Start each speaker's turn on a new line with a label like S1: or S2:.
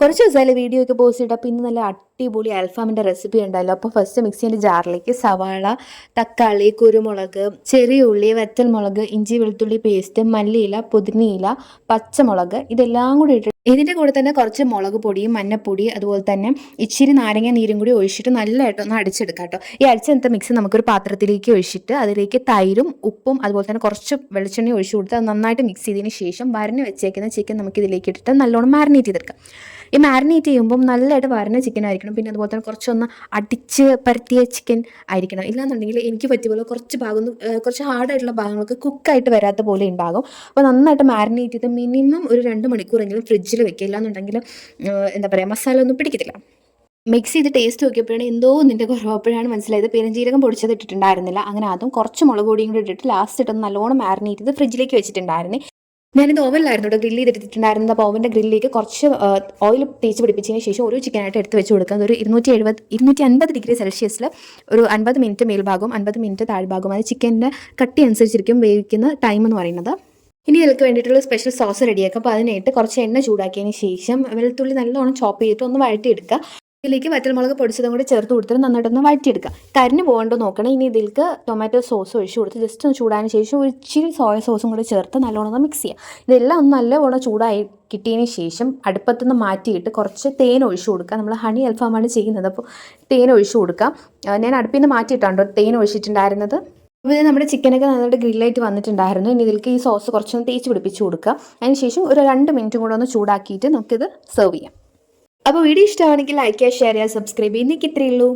S1: കുറച്ച് ദിവസമായാലും വീഡിയോ ഒക്കെ പോസ്റ്റ് ചെയ്തിട്ട് അപ്പോൾ ഇന്ന് നല്ല അടിപൊളി അൽഫാമിൻ്റെ റെസിപ്പി ഉണ്ടല്ലോ. അപ്പോൾ ഫസ്റ്റ് മിക്സിൻ്റെ ജാറിലേക്ക് സവാള, തക്കാളി, കുരുമുളക്, ചെറിയ ഉള്ളി, വറ്റൽമുളക്, ഇഞ്ചി വെളുത്തുള്ളി പേസ്റ്റ്, മല്ലിയില, പുതിനയില, പച്ചമുളക് ഇതെല്ലാം കൂടി ഇട്ടിട്ട് ഇതിൻ്റെ കൂടെ തന്നെ കുറച്ച് മുളക് പൊടിയും മഞ്ഞപ്പൊടി അതുപോലെ തന്നെ ഇച്ചിരി നാരങ്ങ നീരും കൂടി ഒഴിച്ചിട്ട് നല്ലതായിട്ടൊന്ന് അടിച്ചെടുക്കാം കേട്ടോ. ഈ അടിച്ചെടുത്ത മിക്സ് നമുക്കൊരു പാത്രത്തിലേക്ക് ഒഴിച്ചിട്ട് അതിലേക്ക് തൈരും ഉപ്പും അതുപോലെ തന്നെ കുറച്ച് വെളിച്ചെണ്ണ ഒഴിച്ചു കൊടുത്ത് അത് നന്നായിട്ട് മിക്സ് ചെയ്തതിന് ശേഷം വരഞ്ഞ് വെച്ചേക്കുന്ന ചിക്കൻ നമുക്ക് ഇതിലേക്ക് ഇട്ടിട്ട് നല്ലോണം മാരിനേറ്റ് ചെയ്തെടുക്കാം. ഈ മാരിനേറ്റ് ചെയ്യുമ്പം നല്ലതായിട്ട് വരഞ്ഞ ചിക്കൻ ആയിരിക്കണം. പിന്നെ അതുപോലെ തന്നെ കുറച്ചൊന്ന് അടിച്ച് പരത്തിയ ചിക്കൻ ആയിരിക്കണം. ഇല്ലാന്നുണ്ടെങ്കിൽ എനിക്ക് പറ്റിയ പോലെ കുറച്ച് ഭാഗം കുറച്ച് ഹാർഡായിട്ടുള്ള ഭാഗങ്ങളൊക്കെ കുക്കായിട്ട് വരാത്ത പോലെ ഉണ്ടാകും. അപ്പോൾ നന്നായിട്ട് മാരിനേറ്റ് ചെയ്ത് മിനിമം ഒരു 2 മണിക്കൂറെങ്കിലും ഫ്രിഡ്ജിൽ വെക്കുക. ഇല്ലാന്നുണ്ടെങ്കിൽ എന്താ പറയുക, മസാല ഒന്നും പിടിക്കത്തില്ല. മിക്സ് ചെയ്ത് ടേസ്റ്റ് നോക്കിയപ്പോഴാണ് എന്തോ നിൻ്റെ കുറവപ്പോഴാണ് മനസ്സിലായത് പെരുംജീരകം പൊടിച്ചത് ഇട്ടിട്ടുണ്ടായിരുന്നില്ല. അങ്ങനെ അതും കുറച്ച് മുളക് പൊടിയും കൂടി ഇട്ടിട്ട് ലാസ്റ്റ് ഇട്ടൊന്ന് നല്ലോണം മാരിനേറ്റ് ചെയ്ത് ഫ്രിഡ്ജിലേക്ക് വെച്ചിട്ടുണ്ടായിരുന്നു. ഞാനിത് ഓവനിലായിരുന്നു കേട്ടോ ഗ്രില്ല് ചെയ്തിട്ടുണ്ടായിരുന്നത്. അപ്പോൾ ഓവൻ്റെ ഗ്രില്ലിലേക്ക് കുറച്ച് ഓയിൽ തേച്ച് പിടിപ്പിച്ചതിന് ശേഷം ഒരു ചിക്കനായിട്ട് എടുത്ത് വെച്ച് കൊടുക്കുക. ഒരു 250 ഡിഗ്രി സെൽഷ്യസിൽ ഒരു 50 മിനിറ്റ് മേൽഭാഗവും 50 മിനിറ്റ് താഴ്ഭാഗവും. അത് ചിക്കൻ്റെ കട്ടി അനുസരിച്ചിരിക്കും വേവിക്കുന്ന ടൈം എന്ന് പറയുന്നത്. ഇനി ഇതിലേക്ക് വേണ്ടിയിട്ടുള്ള സ്പെഷ്യൽ സോസ് റെഡിയാക്കുക. അപ്പോൾ അതിനായിട്ട് കുറച്ച് എണ്ണ ചൂടാക്കിയതിന് ശേഷം വെളുത്തുള്ളി നല്ലോണം ചോപ്പ് ചെയ്തിട്ട് ഒന്ന് വഴറ്റിയെടുക്കുക. ഇതിലേക്ക് വറ്റൽമുളക് പൊടിച്ചതും കൂടി ചേർത്ത് കൊടുത്തിട്ട് നന്നായിട്ടൊന്ന് വഴറ്റിയെടുക്കുക. കരിഞ്ഞ് പോകേണ്ടത് നോക്കണം. ഇനി ഇതിലേക്ക് ടൊമാറ്റോ സോസ് ഒഴിച്ച് കൊടുത്ത് ജസ്റ്റ് ഒന്ന് ചൂടായതിന് ശേഷം ഒരു ഇച്ചിരി സോയ സോസും കൂടി ചേർത്ത് നല്ലോണം ഒന്ന് മിക്സ് ചെയ്യുക. ഇതെല്ലാം ഒന്ന് നല്ലവണ്ണം ചൂടായി കിട്ടിയതിന് ശേഷം അടുപ്പത്തുനിന്ന് മാറ്റിയിട്ട് കുറച്ച് തേൻ ഒഴിച്ചു കൊടുക്കുക. നമ്മൾ ഹണി അൽഫാമാണ് ചെയ്യുന്നത്, അപ്പോൾ തേൻ ഒഴിച്ചു കൊടുക്കുക. ഞാൻ അടുപ്പിൽ നിന്ന് മാറ്റിയിട്ടാണ് തേൻ ഒഴിച്ചിട്ടുണ്ടായിരുന്നത്. അപ്പോൾ ഇത് നമ്മുടെ ചിക്കനൊക്കെ നന്നായിട്ട് ഗ്രില്ലായിട്ട് വന്നിട്ടുണ്ടായിരുന്നു. ഇനി ഇതിലേക്ക് ഈ സോസ് കുറച്ചൊന്ന് തേച്ച് പിടിപ്പിച്ച് കൊടുക്കുക. അതിന് ശേഷം ഒരു 2 മിനിറ്റും കൂടെ ഒന്ന് ചൂടാക്കിയിട്ട് നമുക്കിത് സെർവ് ചെയ്യാം. അപ്പോൾ വീഡിയോ ഇഷ്ടമാണെങ്കിൽ ലൈക്ക് ചെയ്യുക, ഷെയർ ചെയ്യുക, സബ്സ്ക്രൈബ് ചെയ്യുക. ഇത്രയേ ഉള്ളൂ.